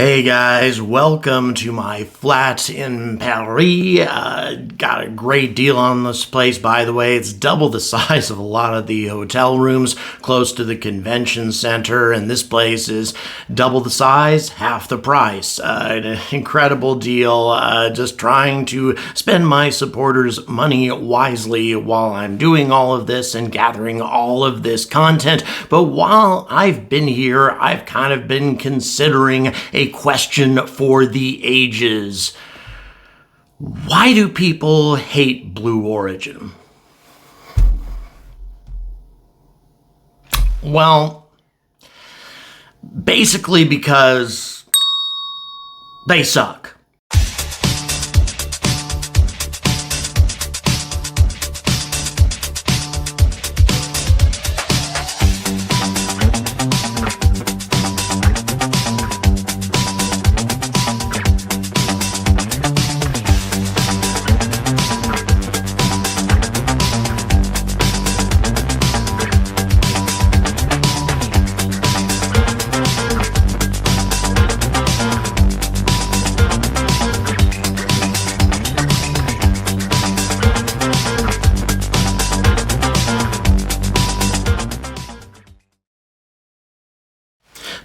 Hey guys, welcome to my flat in Paris. Got a great deal on this place, by the way. It's double the size of a lot of the hotel rooms close to the convention center, and this place is double the size, half the price. An incredible deal. Just trying to spend my supporters' money wisely while I'm doing all of this and gathering all of this content. But while I've been here, I've kind of been considering a question for the ages. Why do people hate Blue Origin? Well, basically because they suck.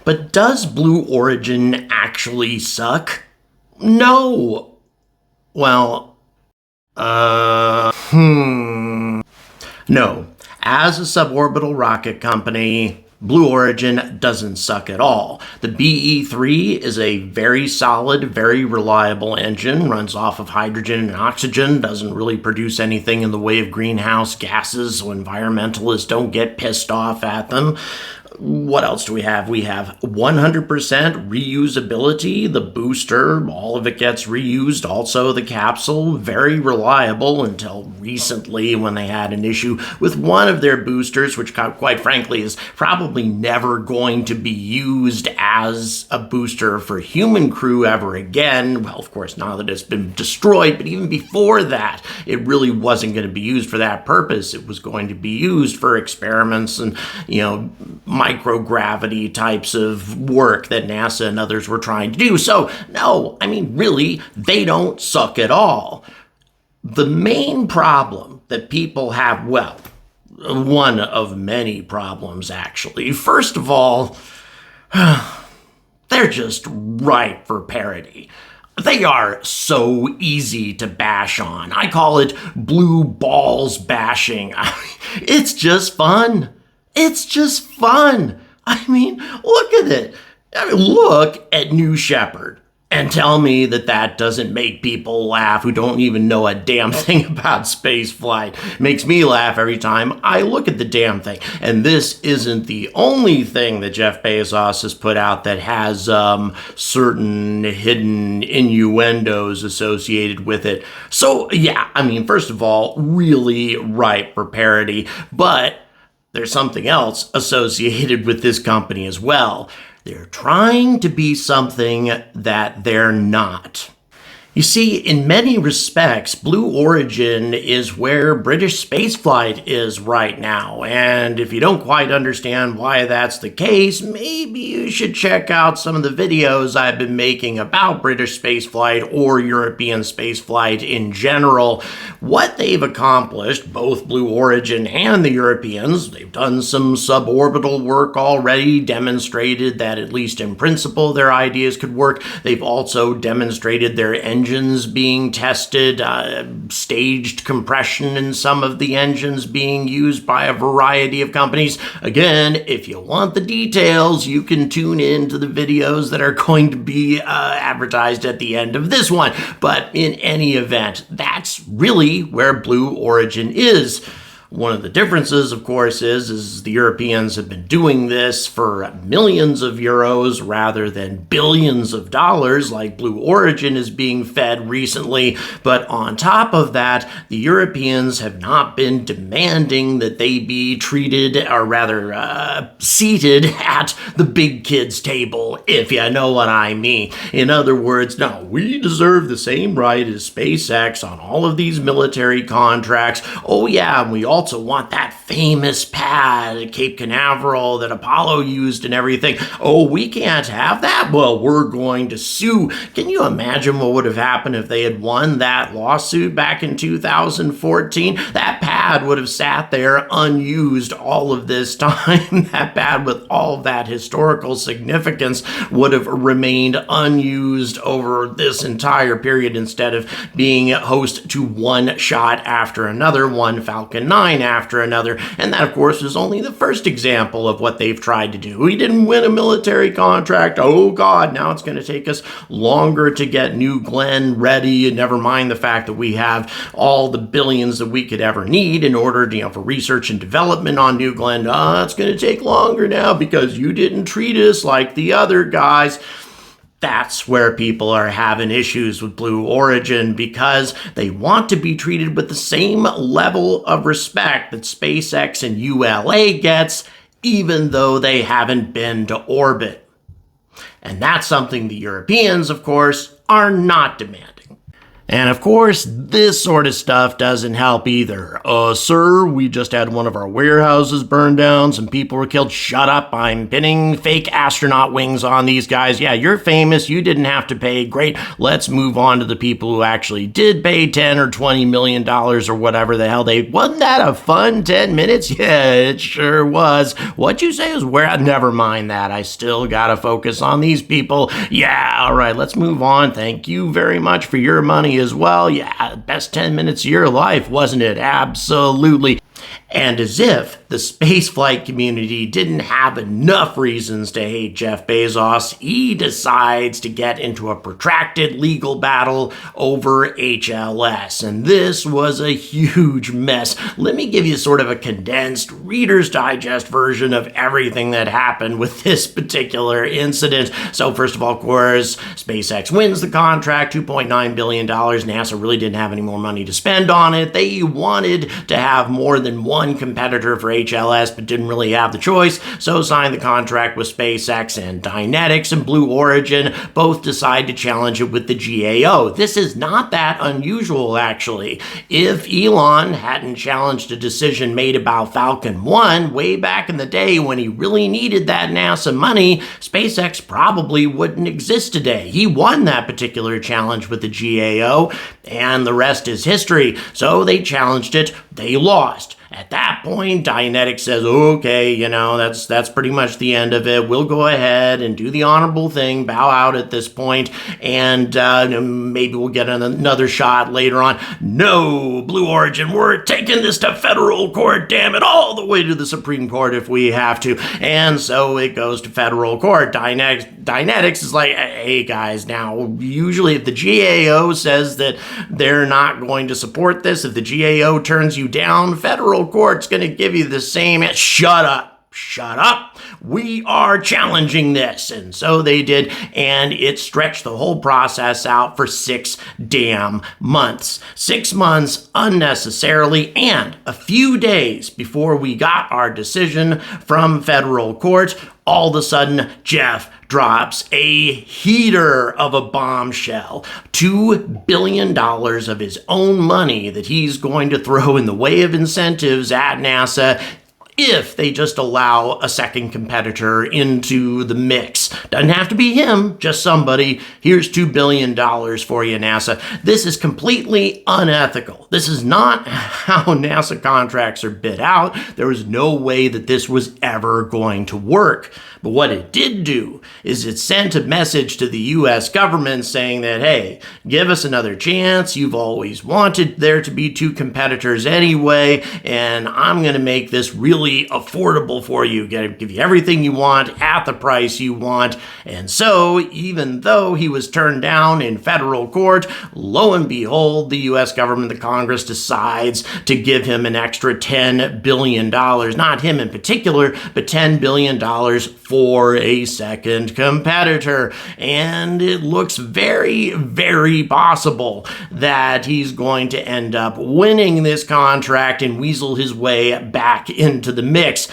But does Blue Origin actually suck? No. Well, no. As a suborbital rocket company, Blue Origin doesn't suck at all. The BE-3 is a very solid, very reliable engine, runs off of hydrogen and oxygen, doesn't really produce anything in the way of greenhouse gases, so environmentalists don't get pissed off at them. What else do we have? We have 100% reusability. The booster, all of it gets reused. Also, the capsule, very reliable until recently when they had an issue with one of their boosters, which quite frankly is probably never going to be used as a booster for human crew ever again. Well, of course, now that it's been destroyed, but even before that, it really wasn't going to be used for that purpose. It was going to be used for experiments and, microgravity types of work that NASA and others were trying to do. So, no, really, they don't suck at all. The main problem that people have, well, one of many problems, actually. First of all, they're just ripe for parody. They are so easy to bash on. I call it blue balls bashing. It's just fun. It's just fun. Look at it. Look at New Shepard and tell me that doesn't make people laugh who don't even know a damn thing about spaceflight. Makes me laugh every time I look at the damn thing. And this isn't the only thing that Jeff Bezos has put out that has certain hidden innuendos associated with it. So, yeah, first of all, really ripe for parody. But there's something else associated with this company as well. They're trying to be something that they're not. You see, in many respects, Blue Origin is where British spaceflight is right now. And if you don't quite understand why that's the case, maybe you should check out some of the videos I've been making about British spaceflight or European spaceflight in general. What they've accomplished, both Blue Origin and the Europeans, they've done some suborbital work already, demonstrated that at least in principle their ideas could work. They've also demonstrated their engines being tested, staged compression in some of the engines being used by a variety of companies. Again, if you want the details, you can tune in to the videos that are going to be advertised at the end of this one. But in any event, that's really where Blue Origin is. One of the differences, of course, is the Europeans have been doing this for millions of euros rather than billions of dollars like Blue Origin is being fed recently. But on top of that, the Europeans have not been demanding that they be treated, or rather seated at the big kids' table, if you know what I mean. In other words, no, we deserve the same right as SpaceX on all of these military contracts. Oh yeah, and we also want that famous pad at Cape Canaveral that Apollo used and everything. Oh, we can't have that? Well, we're going to sue. Can you imagine what would have happened if they had won that lawsuit back in 2014? That pad would have sat there unused all of this time. That pad with all of that historical significance would have remained unused over this entire period instead of being host to one shot after another, one Falcon 9 after another. And that, of course, is only the first example of what they've tried to do. We didn't win a military contract. Oh, God, now it's going to take us longer to get New Glenn ready, and never mind the fact that we have all the billions that we could ever need in order to, for research and development on New Glenn. It's going to take longer now because you didn't treat us like the other guys. That's where people are having issues with Blue Origin, because they want to be treated with the same level of respect that SpaceX and ULA gets, even though they haven't been to orbit. And that's something the Europeans, of course, are not demanding. And of course, this sort of stuff doesn't help either. Sir, we just had one of our warehouses burned down. Some people were killed. Shut up. I'm pinning fake astronaut wings on these guys. Yeah, you're famous. You didn't have to pay. Great. Let's move on to the people who actually did pay $10 or $20 million or whatever the hell they... Wasn't that a fun 10 minutes? Yeah, it sure was. What'd you say was where... Never mind that. I still gotta focus on these people. Yeah, all right, let's move on. Thank you very much for your money as well. Yeah, best 10 minutes of your life, wasn't it? Absolutely. And as if the spaceflight community didn't have enough reasons to hate Jeff Bezos, he decides to get into a protracted legal battle over HLS. And this was a huge mess. Let me give you sort of a condensed Reader's Digest version of everything that happened with this particular incident. So first of all, of course, SpaceX wins the contract, $2.9 billion. NASA really didn't have any more money to spend on it. They wanted to have more than one competitor for HLS, but didn't really have the choice, so signed the contract with SpaceX, and Dynetics and Blue Origin both decide to challenge it with the GAO. This is not that unusual, actually. If Elon hadn't challenged a decision made about Falcon 1 way back in the day when he really needed that NASA money, SpaceX probably wouldn't exist today. He won that particular challenge with the GAO, and the rest is history. So they challenged it, they lost. At that point, Dynetics says, okay, that's pretty much the end of it. We'll go ahead and do the honorable thing, bow out at this point, and maybe we'll get another shot later on. No, Blue Origin, we're taking this to federal court, damn it, all the way to the Supreme Court if we have to. And so it goes to federal court. Dynetics is like, hey guys, now, usually if the GAO says that they're not going to support this, if the GAO turns you down, federal court's going to give you the same... Shut up. We are challenging this. And so they did, and it stretched the whole process out for 6 damn months. 6 months unnecessarily, and a few days before we got our decision from federal court, all of a sudden, Jeff drops a heater of a bombshell. $2 billion of his own money that he's going to throw in the way of incentives at NASA if they just allow a second competitor into the mix. Doesn't have to be him, just somebody. Here's $2 billion for you, NASA. This is completely unethical. This is not how NASA contracts are bid out. There was no way that this was ever going to work. But what it did do is it sent a message to the U.S. government saying that, hey, give us another chance. You've always wanted there to be 2 competitors anyway, and I'm going to make this really affordable for you. Give you everything you want at the price you want. And so, even though he was turned down in federal court, lo and behold, the U.S. government, the Congress, decides to give him an extra $10 billion. Not him in particular, but $10 billion for a second competitor. And it looks very, very possible that he's going to end up winning this contract and weasel his way back into the mix.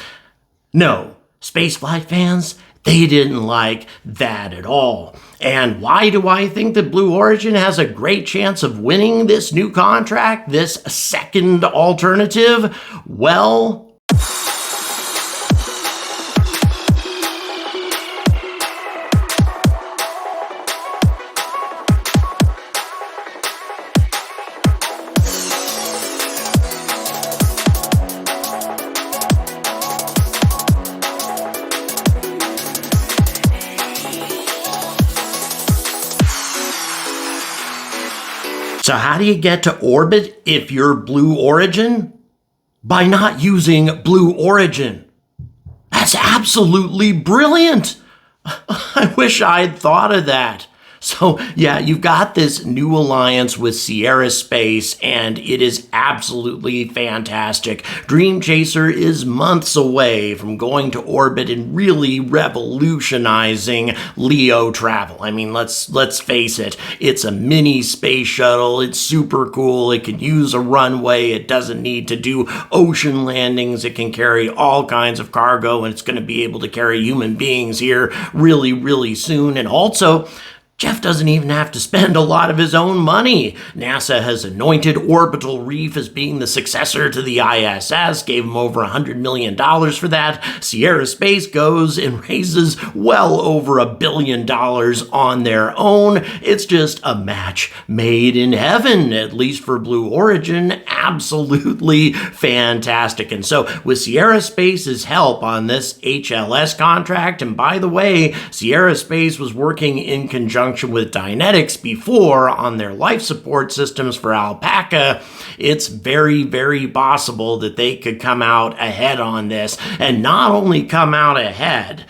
No, spaceflight fans, They didn't like that at all. And why do I think that Blue Origin has a great chance of winning this new contract, this second alternative? Well, so how do you get to orbit if you're Blue Origin? By not using Blue Origin. That's absolutely brilliant. I wish I'd thought of that. So yeah, you've got this new alliance with Sierra Space, and it is absolutely fantastic. Dream Chaser is months away from going to orbit and really revolutionizing LEO travel. I mean, let's face it, it's a mini space shuttle. It's super cool. It can use a runway. It doesn't need to do ocean landings. It can carry all kinds of cargo, and it's going to be able to carry human beings here really, really soon. And also, Jeff doesn't even have to spend a lot of his own money. NASA has anointed Orbital Reef as being the successor to the ISS, gave him over $100 million for that. Sierra Space goes and raises well over $1 billion on their own. It's just a match made in heaven, at least for Blue Origin. Absolutely fantastic. And so with Sierra Space's help on this HLS contract, and by the way, Sierra Space was working in conjunction with Dynetics before on their life support systems for Alpaca, it's very, very possible that they could come out ahead on this. And not only come out ahead,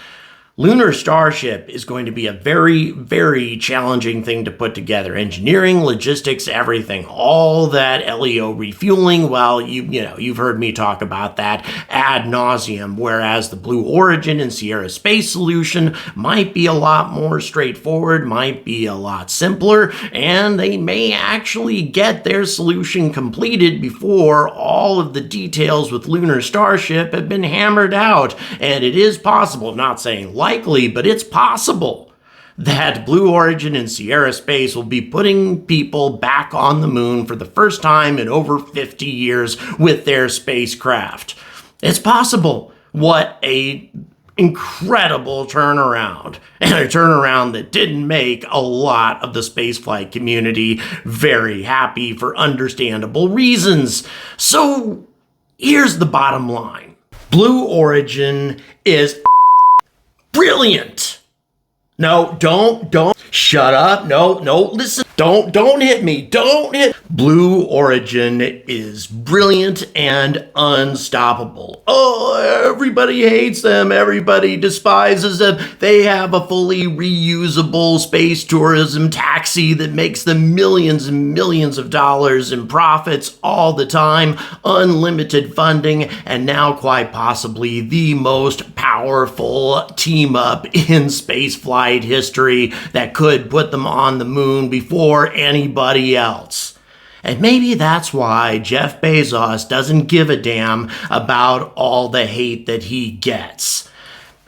Lunar Starship is going to be a very, very challenging thing to put together. Engineering, logistics, everything, all that LEO refueling. Well, you've heard me talk about that ad nauseum, whereas the Blue Origin and Sierra Space solution might be a lot more straightforward, might be a lot simpler, and they may actually get their solution completed before all of the details with Lunar Starship have been hammered out. And it is possible, not saying likely, but it's possible that Blue Origin and Sierra Space will be putting people back on the moon for the first time in over 50 years with their spacecraft. It's possible. What a incredible turnaround, and a turnaround that didn't make a lot of the spaceflight community very happy for understandable reasons. So here's the bottom line. Blue Origin is brilliant. No, don't. Shut up. No, listen. Don't hit me. Don't hit. Blue Origin is brilliant and unstoppable. Oh, everybody hates them. Everybody despises them. They have a fully reusable space tourism taxi that makes them millions and millions of dollars in profits all the time, unlimited funding, and now quite possibly the most powerful team up in spaceflight history that could put them on the moon before anybody else. And maybe that's why Jeff Bezos doesn't give a damn about all the hate that he gets.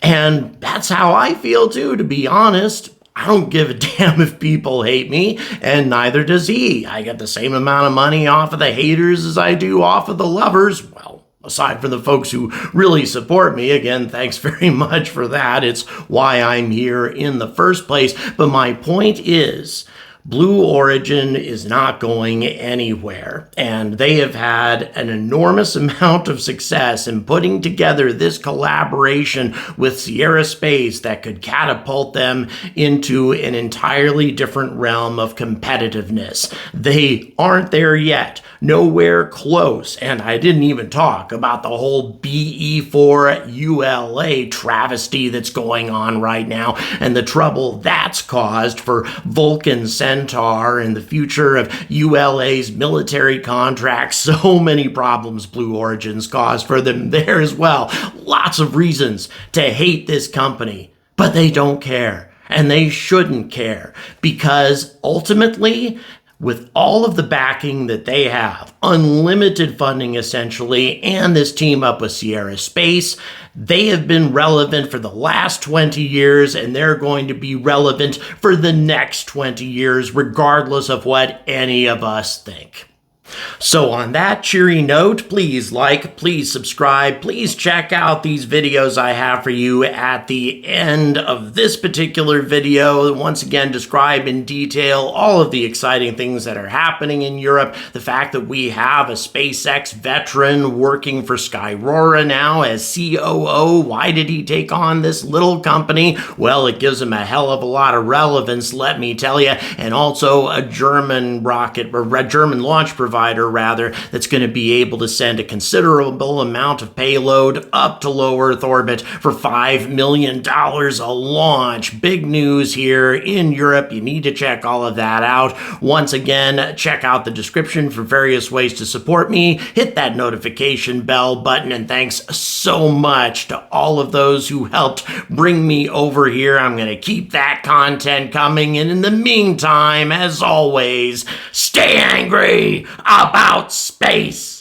And that's how I feel too, to be honest. I don't give a damn if people hate me, and neither does he. I get the same amount of money off of the haters as I do off of the lovers. Well, aside from the folks who really support me, again, thanks very much for that. It's why I'm here in the first place. But my point is, Blue Origin is not going anywhere, and they have had an enormous amount of success in putting together this collaboration with Sierra Space that could catapult them into an entirely different realm of competitiveness. They aren't there yet, nowhere close, and I didn't even talk about the whole BE4 ULA travesty that's going on right now and the trouble that's caused for Vulcan Centaur and the future of ULA's military contracts. So many problems Blue Origin's caused for them there as well. Lots of reasons to hate this company, but they don't care, and they shouldn't care, because ultimately, With all of the backing that they have, unlimited funding essentially, and this team up with Sierra Space, they have been relevant for the last 20 years, and they're going to be relevant for the next 20 years, regardless of what any of us think. So on that cheery note, please like, please subscribe, please check out these videos I have for you at the end of this particular video. Once again, describe in detail all of the exciting things that are happening in Europe. The fact that we have a SpaceX veteran working for Skyrora now as COO. Why did he take on this little company? Well, it gives him a hell of a lot of relevance, let me tell you. And also a German rocket, or a German launch provider rather, that's going to be able to send a considerable amount of payload up to low Earth orbit for $5 million a launch. Big news here in Europe. You need to check all of that out. Once again, check out the description for various ways to support me. Hit that notification bell button, and thanks so much to all of those who helped bring me over here. I'm going to keep that content coming, and in the meantime, as always, stay angry about space.